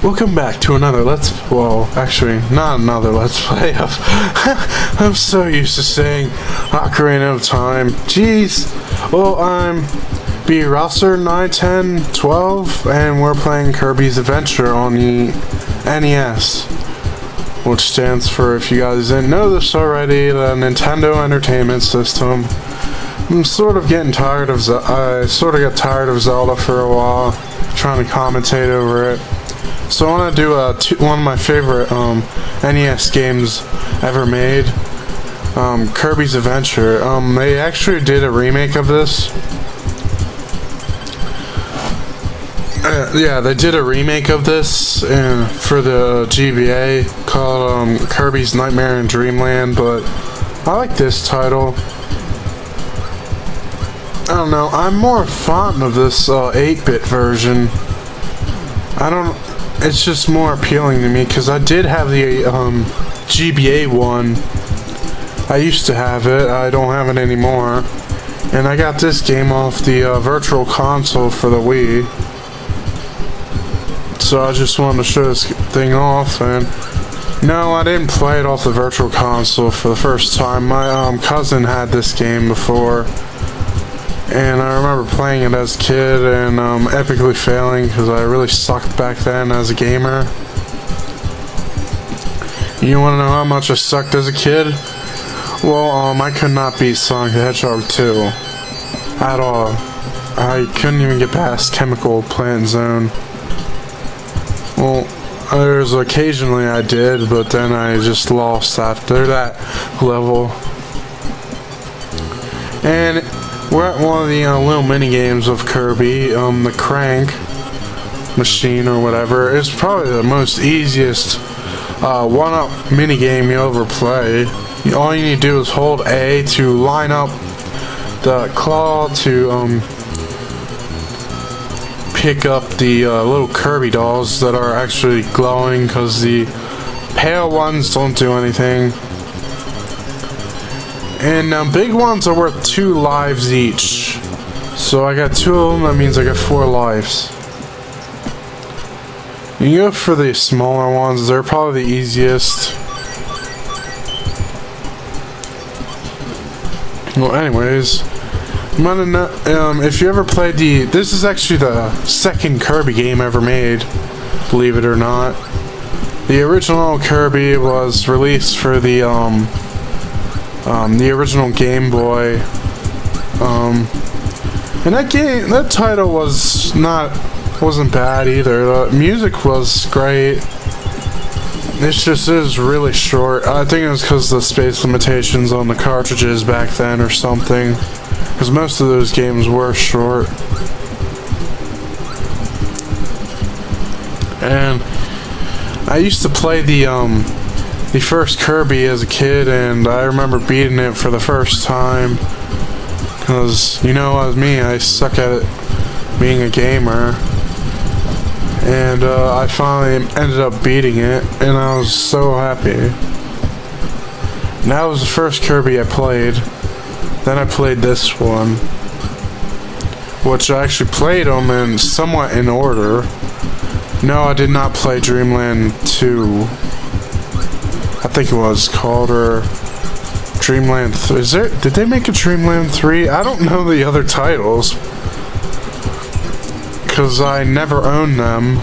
Welcome back to another actually, not another Let's Play of, I'm so used to saying Ocarina of Time. Jeez. Well, I'm B. Rosser 91012, and we're playing Kirby's Adventure on the NES, which stands for, if you guys didn't know this already, the Nintendo Entertainment System. I'm sort of getting tired of I sort of got tired of Zelda for a while, trying to commentate over it. So I want to do one of my favorite NES games ever made, Kirby's Adventure. They actually did a remake of this. Yeah, they did a remake of this for the GBA called Kirby's Nightmare in Dreamland, but I like this title. I don't know, I'm more fond of this 8-bit version. It's just more appealing to me because I did have the GBA one. I used to have it, I don't have it anymore. And I got this game off the Virtual Console for the Wii. So I just wanted to show this thing off, and no, I didn't play it off the Virtual Console for the first time. My cousin had this game before, and I remember playing it as a kid and epically failing because I really sucked back then as a gamer. You want to know how much I sucked as a kid? Well, I could not beat Sonic the Hedgehog 2 at all. I couldn't even get past Chemical Plant Zone. Well, there's occasionally I did, but then I just lost after that level. And we're at one of the little mini games of Kirby, the crank machine or whatever. It's probably the most easiest one-up mini game you ever play. All you need to do is hold A to line up the claw to pick up the little Kirby dolls that are actually glowing, because the pale ones don't do anything. And big ones are worth 2 lives each. So I got 2 of them, that means I got 4 lives. You can go for the smaller ones, they're probably the easiest. Well, anyways, I'm gonna know, if you ever played this is actually the second Kirby game ever made, believe it or not. The original Kirby was released for the original Game Boy, and that title wasn't bad either. The music was great. This just is really short. I think it was because of the space limitations on the cartridges back then or something, because most of those games were short. And I used to play the first Kirby as a kid, and I remember beating it for the first time, because, you know, as me, I suck at being a gamer, and I finally ended up beating it, and I was so happy. And that was the first Kirby I played. Then I played this one, which I actually played them in somewhat in order. No, I did not play Dreamland 2. I think it was called, or Dreamland 3. Did they make a Dreamland 3? I don't know the other titles, because I never owned them.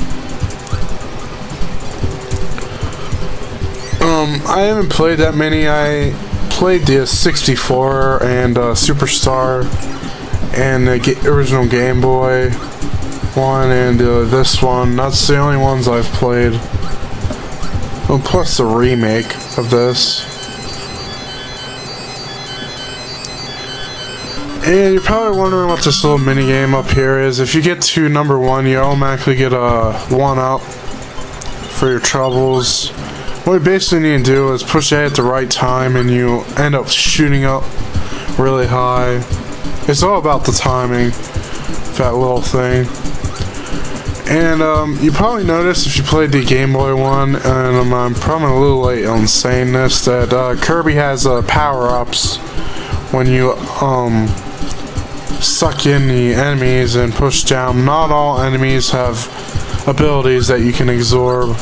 I haven't played that many. I played the 64 and Superstar and the original Game Boy one and this one. That's the only ones I've played. Well, plus the remake of this. And you're probably wondering what this little mini game up here is. If you get to number 1, you automatically get a 1-up for your troubles. What you basically need to do is push A at the right time, and you end up shooting up really high. It's all about the timing, that little thing. And you probably noticed if you played the Game Boy one, and I'm probably a little late on saying this, that Kirby has power-ups when you suck in the enemies and push down. Not all enemies have abilities that you can absorb.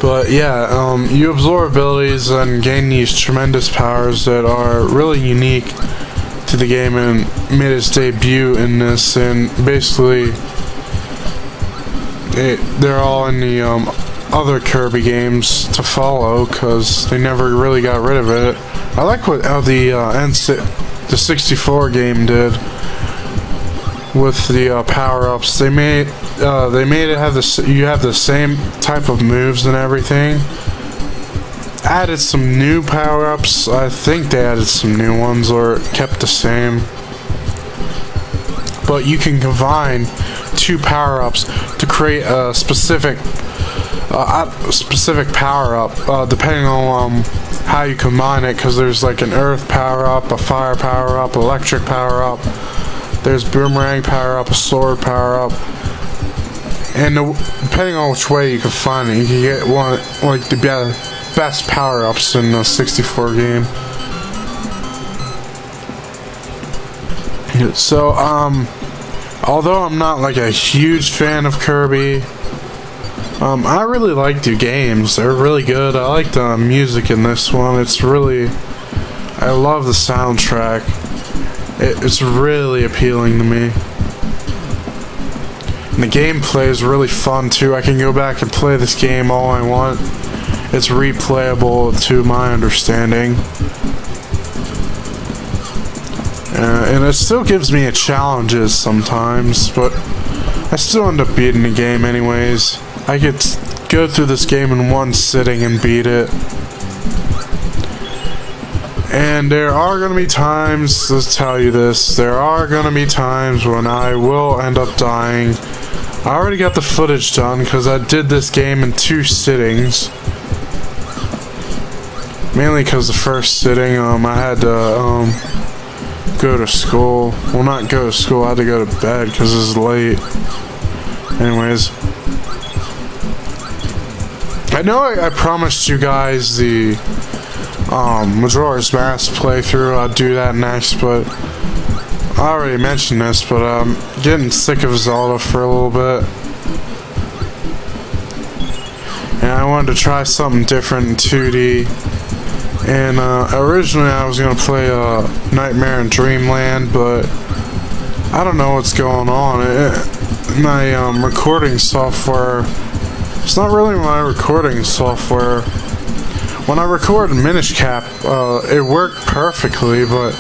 But yeah, you absorb abilities and gain these tremendous powers that are really unique to the game and made its debut in this, and basically they're all in the other Kirby games to follow because they never really got rid of it. I like what the 64 game did with the power-ups. They made it have you have the same type of moves and everything. Added some new power-ups. I think they added some new ones or kept the same. But you can combine two power-ups to create a specific power-up depending on how you combine it, because there's like an earth power-up, a fire power-up, electric power-up, there's boomerang power-up, a sword power-up, and depending on which way you can find it, you can get one like the best power-ups in the 64 game. So although I'm not like a huge fan of Kirby, I really like the games. They're really good. I like the music in this one. I love the soundtrack. It's really appealing to me. And the gameplay is really fun too. I can go back and play this game all I want. It's replayable to my understanding. And it still gives me challenges sometimes, but I still end up beating the game anyways. I could go through this game in one sitting and beat it. And there are going to be times, let's tell you this, there are going to be times when I will end up dying. I already got the footage done because I did this game in 2 sittings. Mainly because the first sitting, I had to go to school. Well, not go to school, I had to go to bed because it was late. Anyways. I know I promised you guys the Majora's Mask playthrough. I'll do that next, but I already mentioned this, but I'm getting sick of Zelda for a little bit. And I wanted to try something different in 2D. And originally I was going to play Nightmare in Dreamland, but I don't know what's going on. My recording software... It's not really my recording software. When I record Minish Cap, it worked perfectly, but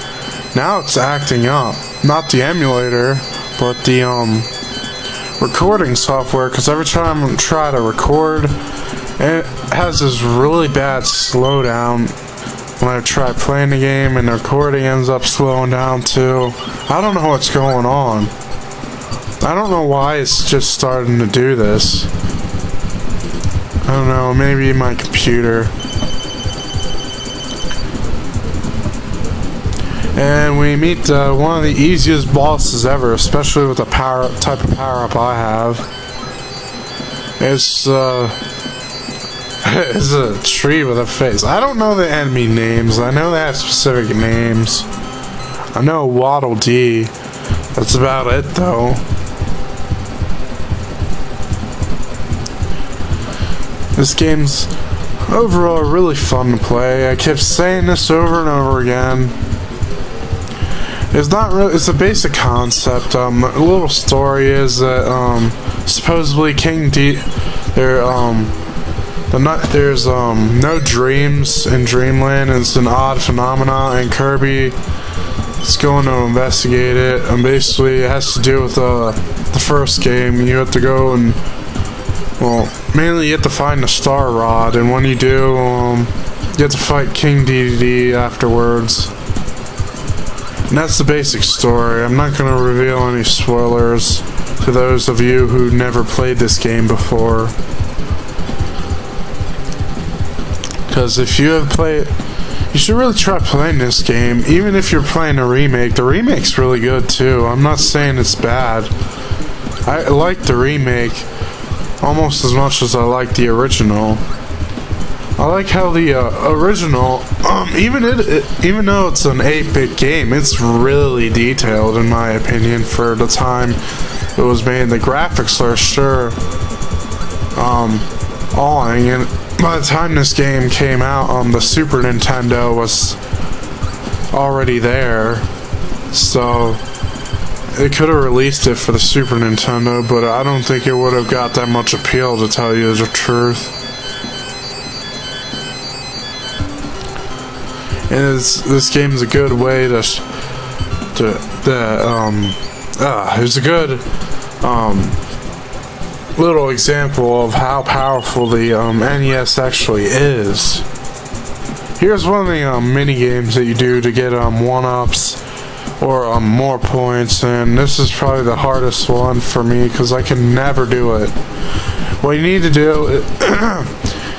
now it's acting up. Not the emulator, but the recording software, because every time I try to record, it has this really bad slowdown when I try playing the game, and the recording ends up slowing down too. I don't know what's going on. I don't know why it's just starting to do this. I don't know, maybe my computer. And we meet one of the easiest bosses ever, especially with the type of power-up I have. It's it's a tree with a face. I don't know the enemy names. I know they have specific names. I know Waddle Dee. That's about it, though. This game's overall really fun to play. I kept saying this over and over again. It's not really. It's a basic concept. A little story is that supposedly King D, there's no dreams in Dreamland, and it's an odd phenomenon. And Kirby is going to investigate it. And basically, it has to do with the first game. You have to go and mainly you have to find the Star Rod, and when you do, you have to fight King Dedede afterwards. And that's the basic story. I'm not going to reveal any spoilers to those of you who never played this game before. Because if you have played, you should really try playing this game. Even if you're playing a remake, the remake's really good too. I'm not saying it's bad. I like the remake almost as much as I like the original. I like how the original, even though it's an 8-bit game, it's really detailed in my opinion for the time it was made. The graphics are sure awing, and by the time this game came out, the Super Nintendo was already there, so it could have released it for the Super Nintendo, but I don't think it would have got that much appeal, to tell you the truth. And this game is a good way it's a good little example of how powerful the NES actually is. Here's one of the mini games that you do to get 1-ups or more points, and this is probably the hardest one for me because I can never do it. What you need to do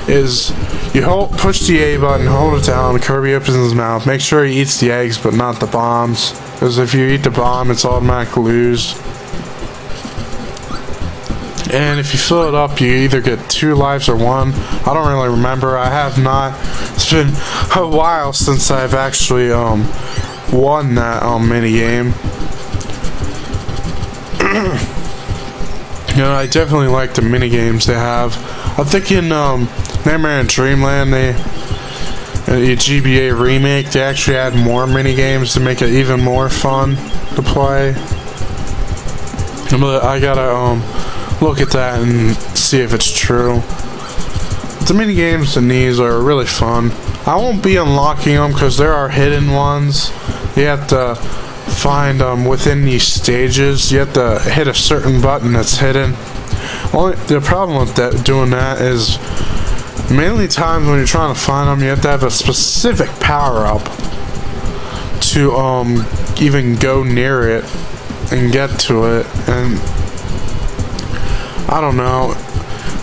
is you push the A button, hold it down, Kirby opens his mouth, make sure he eats the eggs but not the bombs, because if you eat the bomb it's automatic lose. And if you fill it up, you either get 2 lives or 1. I don't really remember. I have not. It's been a while since I've actually won that mini game. You know, I definitely like the mini games they have. I think in Nightmare in Dreamland, the GBA remake, they actually add more mini games to make it even more fun to play. But I gotta look at that and see if it's true. The mini games in these are really fun. I won't be unlocking them because there are hidden ones. You have to find within these stages. You have to hit a certain button that's hidden. The problem with doing that is mainly times when you're trying to find them, you have to have a specific power up to even go near it and get to it. And I don't know.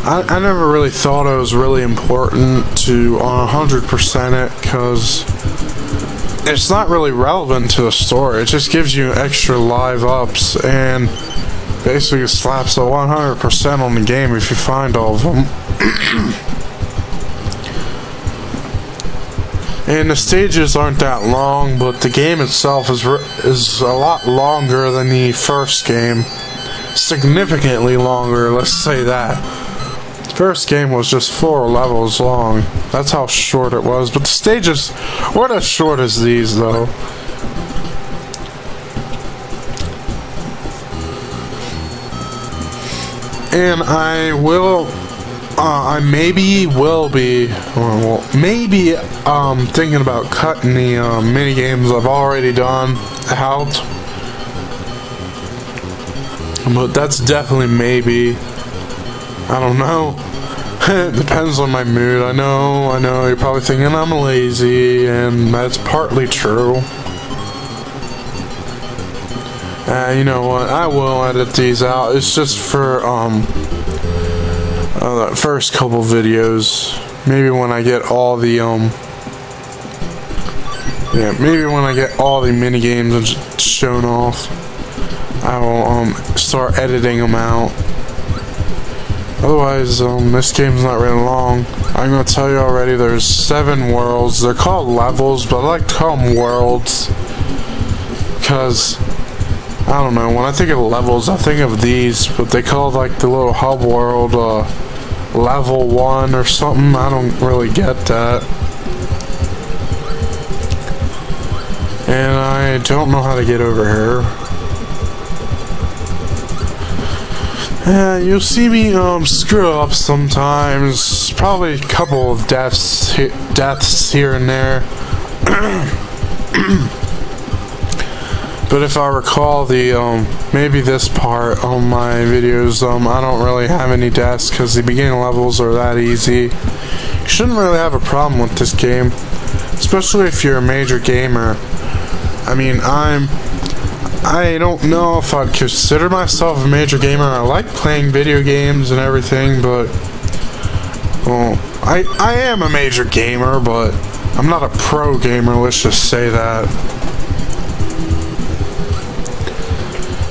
I never really thought it was really important to 100% it, because it's not really relevant to the story. It just gives you extra live ups and basically slaps a 100% on the game if you find all of them. And the stages aren't that long, but the game itself is a lot longer than the first game. Significantly longer, let's say that. The first game was just 4 levels long. That's how short it was, but the stages weren't as short as these though. And I maybe will be, thinking about cutting the mini games I've already done out. But that's definitely maybe. I don't know. It depends on my mood. I know, you're probably thinking I'm lazy, and that's partly true. You know what? I will edit these out. It's just for the first couple videos. Maybe when I get all the maybe when I get all the mini games shown off, I will start editing them out. Otherwise, this game's not really long. I'm gonna tell you already, there's 7 worlds. They're called levels, but I like to call them worlds because I don't know, when I think of levels I think of these, but they call like the little hub world level 1 or something. I don't really get that. And I don't know how to get over here. You'll see me screw up sometimes. Probably a couple of deaths here and there. But if I recall maybe this part on my videos, I don't really have any deaths because the beginning levels are that easy. You shouldn't really have a problem with this game, especially if you're a major gamer. I mean, I don't know if I'd consider myself a major gamer. I like playing video games and everything, but I am a major gamer, but I'm not a pro gamer, let's just say that.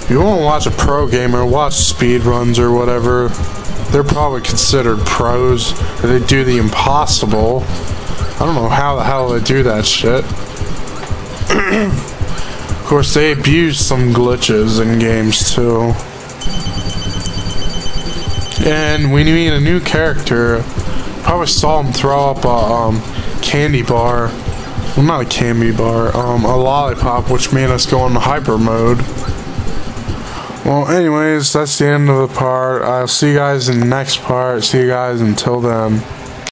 If you want to watch a pro gamer, watch speedruns or whatever. they're probably considered pros. They do the impossible. I don't know how the hell they do that shit. Of course, they abuse some glitches in games too. And we need a new character. Probably saw him throw up a candy bar. Well, not a candy bar. A lollipop, which made us go into hyper mode. Well, anyways, that's the end of the part. I'll see you guys in the next part. See you guys until then.